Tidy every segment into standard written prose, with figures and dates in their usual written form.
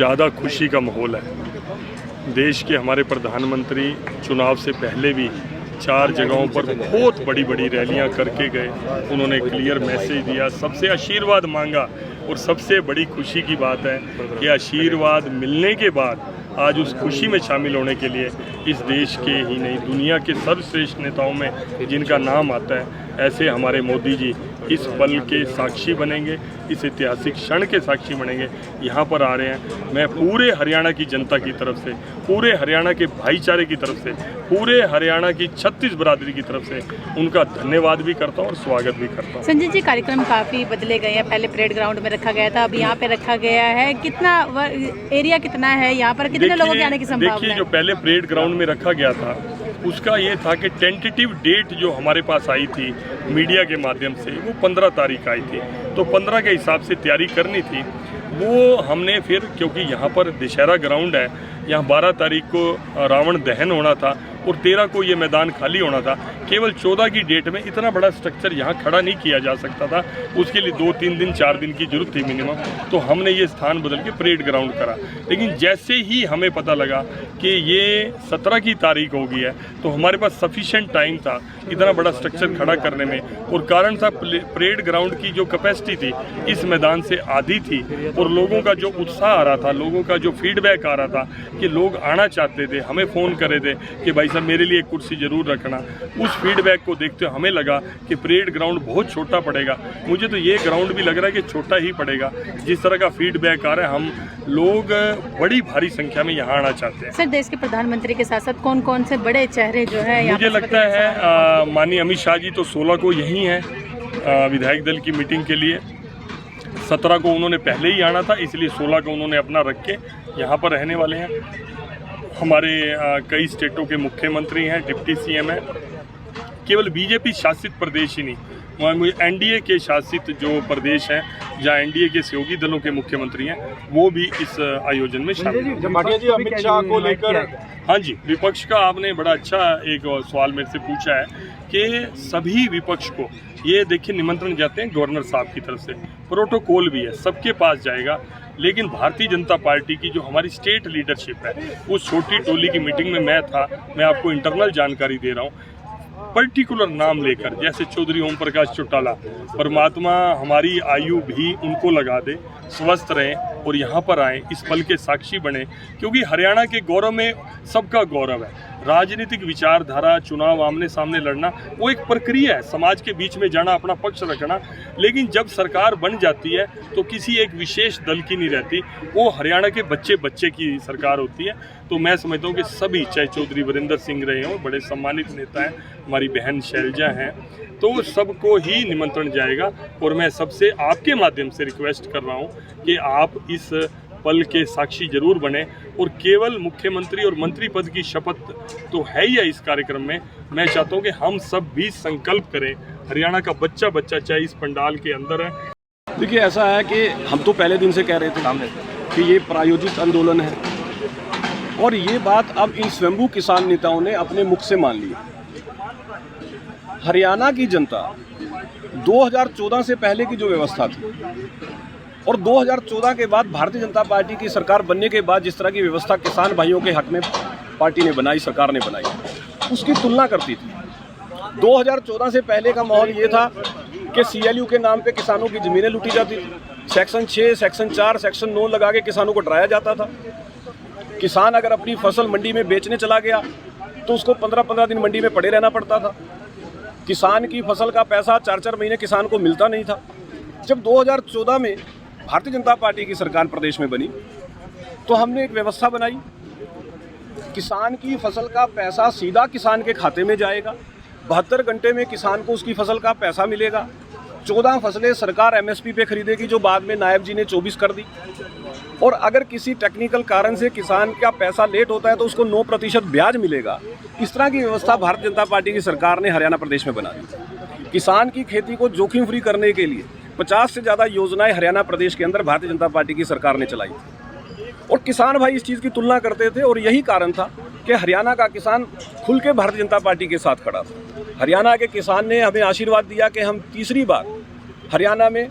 ज़्यादा खुशी का माहौल है। देश के हमारे प्रधानमंत्री चुनाव से पहले भी 4 जगहों पर बहुत बड़ी बड़ी रैलियां करके गए। उन्होंने क्लियर मैसेज दिया, सबसे आशीर्वाद मांगा और सबसे बड़ी खुशी की बात है कि आशीर्वाद मिलने के बाद आज उस खुशी में शामिल होने के लिए इस देश के ही नहीं दुनिया के सर्वश्रेष्ठ नेताओं में जिनका नाम आता है, ऐसे हमारे मोदी जी इस पल के साक्षी बनेंगे, इस ऐतिहासिक क्षण के साक्षी बनेंगे। यहाँ पर आ रहे हैं। मैं पूरे हरियाणा की जनता की तरफ से, पूरे हरियाणा के भाईचारे की तरफ से, पूरे हरियाणा की 36 बरादरी की तरफ से उनका धन्यवाद भी करता हूँ और स्वागत भी करता हूँ। संजय जी, कार्यक्रम काफ़ी बदले गए हैं। पहले परेड ग्राउंड में रखा गया था, अब यहाँ पे रखा गया है। कितना एरिया कितना है यहाँ पर, कितने लोगों के आने की संभावना है? देखिए, जो पहले परेड ग्राउंड में रखा गया था उसका ये था कि टेंटेटिव डेट जो हमारे पास आई थी मीडिया के माध्यम से, वो 15 तारीख आई थी। तो 15 के हिसाब से तैयारी करनी थी। वो हमने फिर, क्योंकि यहाँ पर दशहरा ग्राउंड है, यहाँ 12 तारीख को रावण दहन होना था और 13 को ये मैदान खाली होना था। केवल 14 की डेट में इतना बड़ा स्ट्रक्चर यहाँ खड़ा नहीं किया जा सकता था। उसके लिए 2-3 दिन 4 दिन की जरूरत थी मिनिमम। तो हमने ये स्थान बदल के परेड ग्राउंड करा। लेकिन जैसे ही हमें पता लगा कि ये 17 की तारीख हो गई है, तो हमारे पास सफिशिएंट टाइम था इतना बड़ा स्ट्रक्चर खड़ा करने में। और कारण था परेड ग्राउंड की जो कैपेसिटी थी इस मैदान से आधी थी और लोगों का जो उत्साह आ रहा था, लोगों का जो फीडबैक आ रहा था कि लोग आना चाहते थे, हमें फ़ोन करे थे कि भाई साहब मेरे लिए एक कुर्सी ज़रूर रखना। उस फीडबैक को देखते हुए हमें लगा कि परेड ग्राउंड बहुत छोटा पड़ेगा। मुझे तो ये ग्राउंड भी लग रहा है कि छोटा ही पड़ेगा। जिस तरह का फीडबैक आ रहा है, हम लोग बड़ी भारी संख्या में यहाँ आना चाहते हैं। सर, देश के प्रधानमंत्री के साथ साथ कौन कौन से बड़े चेहरे जो है मुझे लगता है माननीय अमित शाह जी तो 16 को यहीं हैं विधायक दल की मीटिंग के लिए। 17 को उन्होंने पहले ही आना था, इसलिए 16 को उन्होंने अपना रख के यहाँ पर रहने वाले हैं। हमारे कई स्टेटों के मुख्यमंत्री हैं, डिप्टी सीएम हैं। केवल बीजेपी शासित प्रदेश ही नहीं, एनडीए के शासित जो प्रदेश हैं जहाँ एनडीए के सहयोगी दलों के मुख्यमंत्री हैं, वो भी इस आयोजन में शामिल हैं। भाटिया जी, अमित शाह को लेकर, हाँ जी, विपक्ष का आपने बड़ा अच्छा एक सवाल मेरे से पूछा है कि सभी विपक्ष को ये देखिए निमंत्रण जाते हैं गवर्नर साहब की तरफ से, प्रोटोकॉल भी है, सबके पास जाएगा। लेकिन भारतीय जनता पार्टी की जो हमारी स्टेट लीडरशिप है, उस छोटी टोली की मीटिंग में मैं था। मैं आपको इंटरनल जानकारी दे रहा हूँ, पर्टिकुलर नाम लेकर, जैसे चौधरी ओम प्रकाश चौटाला, परमात्मा हमारी आयु भी उनको लगा दे, स्वस्थ रहें और यहाँ पर आएँ, इस पल के साक्षी बने। क्योंकि हरियाणा के गौरव में सबका गौरव है। राजनीतिक विचारधारा, चुनाव आमने सामने लड़ना, वो एक प्रक्रिया है, समाज के बीच में जाना, अपना पक्ष रखना। लेकिन जब सरकार बन जाती है तो किसी एक विशेष दल की नहीं रहती, वो हरियाणा के बच्चे बच्चे की सरकार होती है। तो मैं समझता हूँ कि सभी, चाहे चौधरी वीरेंद्र सिंह रहे हों, बड़े सम्मानित नेता हैं, हमारी बहन शैलजा हैं, तो सबको ही निमंत्रण जाएगा। और मैं सबसे आपके माध्यम से रिक्वेस्ट कर रहा हूँ कि आप इस पल के साक्षी जरूर बने। और केवल मुख्यमंत्री और मंत्री पद की शपथ तो है ही है इस कार्यक्रम में। मैं चाहता हूँ कि हम सब भी संकल्प करें, हरियाणा का बच्चा बच्चा चाहे इस पंडाल के अंदर है। देखिए, ऐसा है कि हम तो पहले दिन से कह रहे थे कि ये प्रायोजित आंदोलन है और ये बात अब इन स्वयंभू किसान नेताओं ने अपने मुख से मान ली। हरियाणा की जनता 2014 से पहले की जो व्यवस्था थी और 2014 के बाद भारतीय जनता पार्टी की सरकार बनने के बाद जिस तरह की व्यवस्था किसान भाइयों के हक में पार्टी ने बनाई, सरकार ने बनाई, उसकी तुलना करती थी। 2014 से पहले का माहौल ये था कि सीएलयू के नाम पे किसानों की ज़मीनें लूटी जाती थी। सेक्शन 6, सेक्शन 4, सेक्शन 9 लगा के किसानों को डराया जाता था। किसान अगर अपनी फसल मंडी में बेचने चला गया तो उसको 15-15 दिन मंडी में पड़े रहना पड़ता था। किसान की फसल का पैसा 4-4 महीने किसान को मिलता नहीं था। जब 2014 में भारतीय जनता पार्टी की सरकार प्रदेश में बनी तो हमने एक व्यवस्था बनाई, किसान की फसल का पैसा सीधा किसान के खाते में जाएगा। 72 घंटे में किसान को उसकी फसल का पैसा मिलेगा। 14 फसलें सरकार एमएसपी पे खरीदेगी, जो बाद में नायब जी ने 24 कर दी। और अगर किसी टेक्निकल कारण से किसान का पैसा लेट होता है तो उसको 9% ब्याज मिलेगा। इस तरह की व्यवस्था भारतीय जनता पार्टी की सरकार ने हरियाणा प्रदेश में बना दी। किसान की खेती को जोखिम फ्री करने के लिए 50 से ज़्यादा योजनाएं हरियाणा प्रदेश के अंदर भारतीय जनता पार्टी की सरकार ने चलाई थी और किसान भाई इस चीज़ की तुलना करते थे। और यही कारण था कि हरियाणा का किसान खुल के भारतीय जनता पार्टी के साथ खड़ा था। हरियाणा के किसान ने हमें आशीर्वाद दिया कि हम तीसरी बार हरियाणा में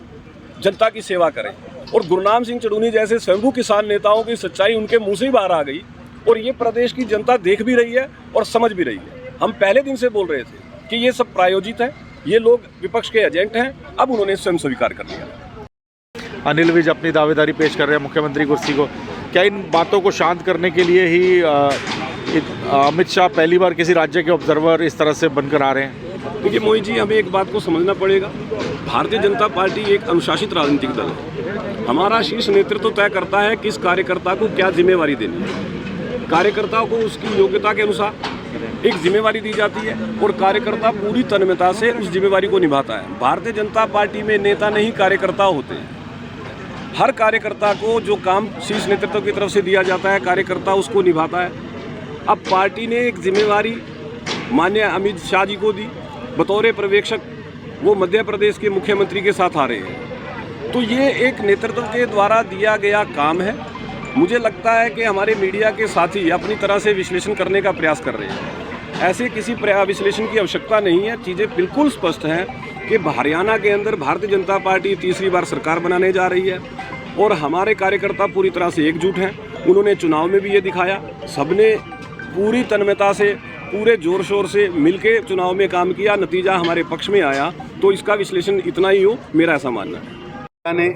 जनता की सेवा करें। और गुरनाम सिंह चढ़ूनी जैसे स्वयंभू किसान नेताओं की सच्चाई उनके मुंह से ही बाहर आ गई और ये प्रदेश की जनता देख भी रही है और समझ भी रही है। हम पहले दिन से बोल रहे थे कि ये सब प्रायोजित है, ये लोग विपक्ष के एजेंट हैं, अब उन्होंने स्वयं स्वीकार कर लिया। अनिल विज अपनी दावेदारी पेश कर रहे हैं मुख्यमंत्री कुर्सी को। क्या इन बातों को शांत करने के लिए ही अमित शाह पहली बार किसी राज्य के ऑब्जर्वर इस तरह से बनकर आ रहे हैं? देखिए मोहित जी, हमें एक बात को समझना पड़ेगा, भारतीय जनता पार्टी एक अनुशासित राजनीतिक दल है। हमारा शीर्ष नेतृत्व तय करता है किस कार्यकर्ता को क्या जिम्मेवारी देनी है। कार्यकर्ता को उसकी योग्यता के अनुसार एक जिम्मेवारी दी जाती है और कार्यकर्ता पूरी तन्मयता से उस जिम्मेवारी को निभाता है। भारतीय जनता पार्टी में नेता नहीं कार्यकर्ता होते हैं। हर कार्यकर्ता को जो काम शीर्ष नेतृत्व की तरफ से दिया जाता है, कार्यकर्ता उसको निभाता है। अब पार्टी ने एक जिम्मेवारी माननीय अमित शाह जी को दी, बतौर पर्यवेक्षक वो मध्य प्रदेश के मुख्यमंत्री के साथ आ रहे हैं, तो ये एक नेतृत्व के द्वारा दिया गया काम है। मुझे लगता है कि हमारे मीडिया के साथी अपनी तरह से विश्लेषण करने का प्रयास कर रहे हैं। ऐसे किसी विश्लेषण की आवश्यकता नहीं है। चीज़ें बिल्कुल स्पष्ट हैं कि हरियाणा के अंदर भारतीय जनता पार्टी तीसरी बार सरकार बनाने जा रही है और हमारे कार्यकर्ता पूरी तरह से एकजुट हैं। उन्होंने चुनाव में भी ये दिखाया, सबने पूरी तन्मयता से पूरे जोर शोर से मिलके चुनाव में काम किया, नतीजा हमारे पक्ष में आया। तो इसका विश्लेषण इतना ही हो, मेरा ऐसा मानना है। ने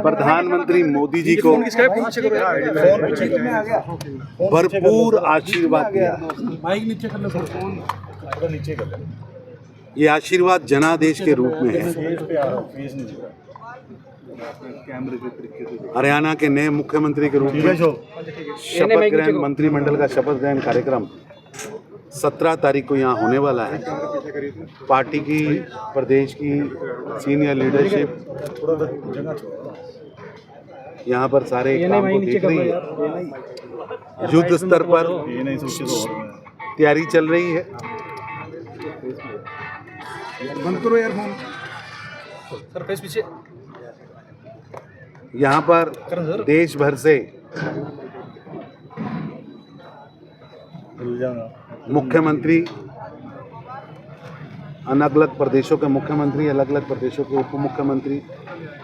प्रधानमंत्री मोदी जी को भरपूर आशीर्वाद दिया। ये आशीर्वाद जनादेश के रूप में है। हरियाणा के नए मुख्यमंत्री के रूप में शपथ ग्रहण, मंत्रिमंडल का शपथ ग्रहण कार्यक्रम 17 तारीख को यहाँ होने वाला है। पार्टी की, प्रदेश की सीनियर लीडरशिप यहाँ पर सारे काम को देख रही है। युद्ध स्तर पर तैयारी चल रही है। यहाँ पर देश भर से मुख्यमंत्री, अलग अलग प्रदेशों के मुख्यमंत्री, अलग अलग प्रदेशों के उप मुख्यमंत्री,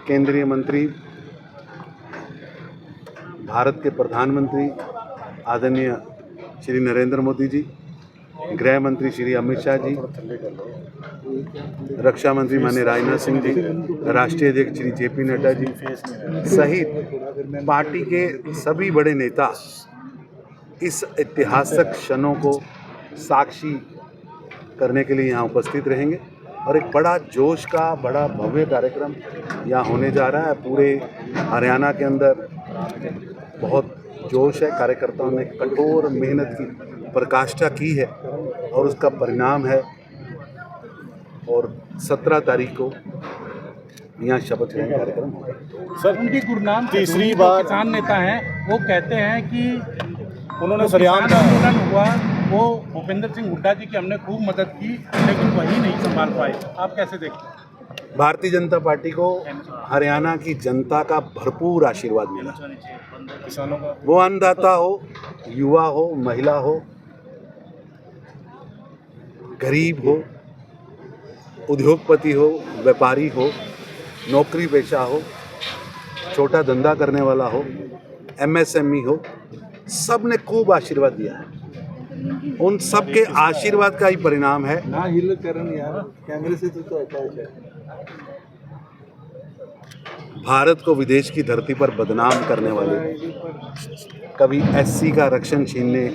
केंद्रीय मंत्री, भारत के प्रधानमंत्री आदरणीय श्री नरेंद्र मोदी जी, गृह मंत्री श्री अमित शाह जी, रक्षा मंत्री माननीय राजनाथ सिंह जी, राष्ट्रीय अध्यक्ष श्री जेपी नड्डा जी सहित पार्टी के सभी बड़े नेता इस ऐतिहासिक क्षणों को साक्षी करने के लिए यहाँ उपस्थित रहेंगे और एक बड़ा जोश का, बड़ा भव्य कार्यक्रम यहाँ होने जा रहा है। पूरे हरियाणा के अंदर बहुत जोश है। कार्यकर्ताओं ने कठोर मेहनत की पराकाष्ठा की है और उसका परिणाम है। और 17 तारीख को यहाँ शपथ ग्रहण कार्यक्रम होगा। सर, उनकी गुरनाम तीसरी बार किसान नेता हैं, वो कहते हैं कि उन्होंने किसान आंदोलन हुआ वो भूपेंद्र सिंह हुड्डा जी की हमने खूब मदद की, लेकिन वही नहीं संभाल पाए। आप कैसे देखते हैं? भारतीय जनता पार्टी को हरियाणा की जनता का भरपूर आशीर्वाद मिला। किसानों का, वो अन्नदाता हो, युवा हो, महिला हो, गरीब हो, उद्योगपति हो, व्यापारी हो, नौकरी पेशा हो, छोटा धंधा करने वाला हो, MSME हो, सब ने खूब आशीर्वाद दिया है। उन सब के आशीर्वाद का ही परिणाम है। ना हिल करन यार, कैमरे से तो है। भारत को विदेश की धरती पर बदनाम करने वाले, कभी SC का आरक्षण छीनने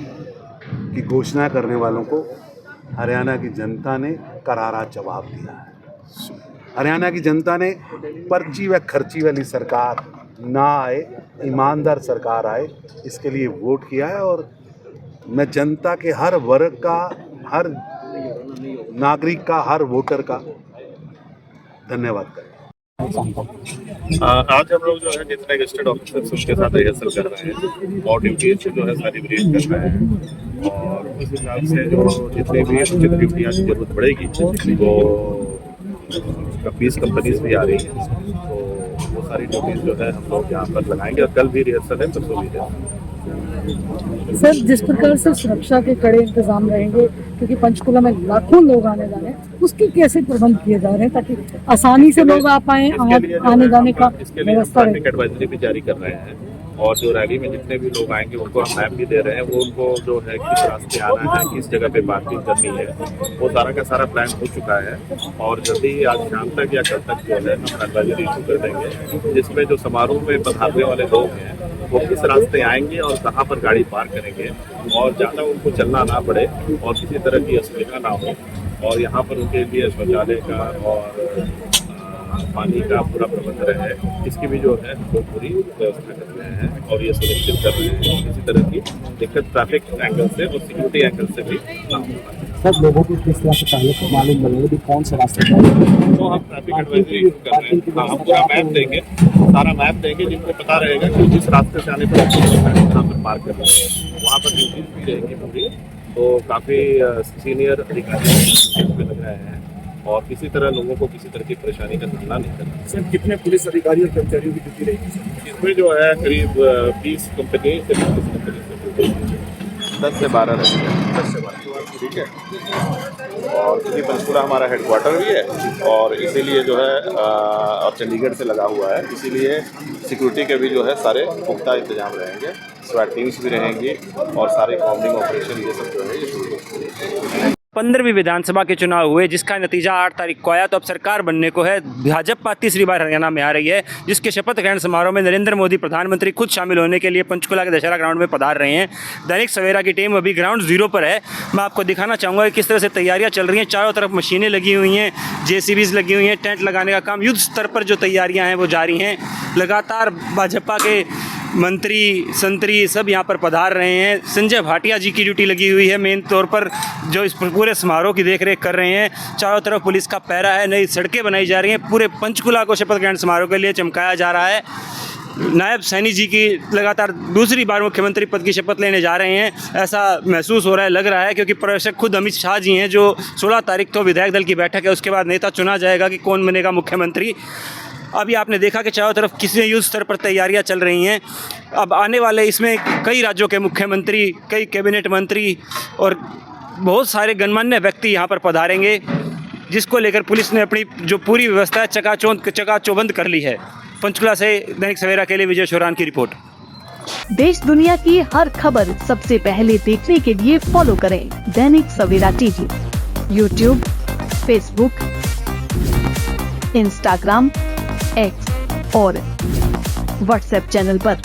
की घोषणा करने वालों को हरियाणा की जनता ने करारा जवाब दिया है। हरियाणा की जनता ने पर्ची व खर्ची वाली सरकार ना आए, ईमानदार सरकार आए, इसके लिए वोट किया है। और मैं जनता के हर वर्ग का, हर नागरिक का, हर वोटर का धन्यवाद करता हूं। आज हम लोग जो है जितने गस्टेड ऑफिसर्स उसके साथ रिहर्सल कर रहे हैं और ड्यूटीज जो है सारी ब्रीफ कर रहे हैं और उस हिसाब से जो जितनी भी ड्यूटियाँ की जरूरत पड़ेगी वो 20 कंपनीज भी आ रही हैं, तो वो सारी ड्यूटीज जो है हम लोग यहाँ पर लगाएंगे और कल भी रिहर्सल है, परसों भी है। सर, जिस प्रकार से सुरक्षा के कड़े इंतजाम रहेंगे, क्योंकि पंचकुला में लाखों लोग आने जाने उसके कैसे प्रबंध किए जा रहे हैं ताकि आसानी से लोग आ पाए, आने जाने का व्यवस्था रहे। ट्रैफिक एडवाइजरी भी जारी कर रहे हैं और जो रैली में जितने भी लोग आएंगे उनको हम मैप भी दे रहे हैं, वो उनको जो है किस रास्ते आना है, किस जगह पे पार्किंग करनी है, वो सारा का सारा प्लान हो चुका है। और जल्दी ही आज शाम तक या कल तक जो है हम एडवाइजरी इशू कर देंगे, जिसमें जो समारोह में पधारने वाले लोग हैं वो किस रास्ते आएंगे और कहाँ पर गाड़ी पार्क करेंगे और ज़्यादा उनको चलना ना पड़े और किसी तरह की असुविधा ना हो। और यहाँ पर उनके लिए शौचालय का और पानी का पूरा प्रबंध रहे, इसकी भी जो है वो पूरी व्यवस्था कर रहे हैं और ये सुनिश्चित कर रहे हैं किसी तरह की दिक्कत ट्रैफिक एंगल से और सिक्योरिटी एंगल से भी ना हो। सब लोगों को किस तरह से पहले तो मालूम लगेगा कि कौन से रास्ते तो हम ट्रैफिक एडवाइजरी इशू कर रहे हैं। हाँ, हम पूरा मैप देंगे, सारा मैप देंगे जिनको पता रहेगा कि जिस रास्ते से आने पर कहाँ पर पार्क करना है, वहाँ पर ड्यूटीज भी रहेंगी पूरी। तो काफ़ी सीनियर अधिकारी लग रहे हैं और किसी तरह लोगों को किसी तरह की परेशानी का सामना नहीं करना। सर कितने पुलिस अधिकारी और कर्मचारियों की ड्यूटी रहेगी? इसमें जो है करीब 20 कंपनी से 10 से 12 रहेंगे, 10 से 12, ठीक है। और क्योंकि पंचकुला हमारा हेडक्वार्टर भी है और इसीलिए जो है और चंडीगढ़ से लगा हुआ है, इसीलिए सिक्योरिटी के भी जो है सारे पुख्ता इंतजाम रहेंगे, स्वैट टीम्स भी रहेंगी और सारे कॉम्बिंग ऑपरेशन ये सब जो है ये 15वीं विधानसभा के चुनाव हुए जिसका नतीजा 8 तारीख को आया। तो अब सरकार बनने को है। भाजपा तीसरी बार हरियाणा में आ रही है, जिसके शपथ ग्रहण समारोह में नरेंद्र मोदी प्रधानमंत्री खुद शामिल होने के लिए पंचकुला के दशहरा ग्राउंड में पधार रहे हैं। दैनिक सवेरा की टीम अभी ग्राउंड जीरो पर है। मैं आपको दिखाना चाहूँगा कि किस तरह से तैयारियाँ चल रही हैं। चारों तरफ मशीनें लगी हुई हैं, JCBs लगी हुई हैं, टेंट लगाने का काम युद्ध स्तर पर जो तैयारियाँ हैं वो जारी हैं। लगातार भाजपा के मंत्री संतरी सब यहाँ पर पधार रहे हैं। संजय भाटिया जी की ड्यूटी लगी हुई है मेन तौर पर, जो इस पूरे समारोह की देखरेख कर रहे हैं। चारों तरफ पुलिस का पहरा है, नई सड़कें बनाई जा रही हैं। पूरे पंचकुला को शपथ ग्रहण समारोह के लिए चमकाया जा रहा है। नायब सैनी जी की लगातार दूसरी बार मुख्यमंत्री पद की शपथ लेने जा रहे हैं, ऐसा महसूस हो रहा है, लग रहा है, क्योंकि पर्यवेक्षक खुद अमित शाह जी हैं। जो 16 तारीख को विधायक दल की बैठक है, उसके बाद नेता चुना जाएगा कि कौन बनेगा मुख्यमंत्री। अभी आपने देखा कि चारों तरफ किसी युद्ध स्तर पर तैयारियां चल रही हैं। अब आने वाले इसमें कई राज्यों के मुख्यमंत्री, कई कैबिनेट मंत्री और बहुत सारे गणमान्य व्यक्ति यहाँ पर पधारेंगे, जिसको लेकर पुलिस ने अपनी जो पूरी व्यवस्था है चकाचौबंद कर ली है। पंचकुला से दैनिक सवेरा के लिए विजय शोरान की रिपोर्ट। देश दुनिया की हर खबर सबसे पहले देखने के लिए फॉलो करें Dainik Savera TV, YouTube, Facebook, Instagram, X और व्हाट्सएप चैनल पर।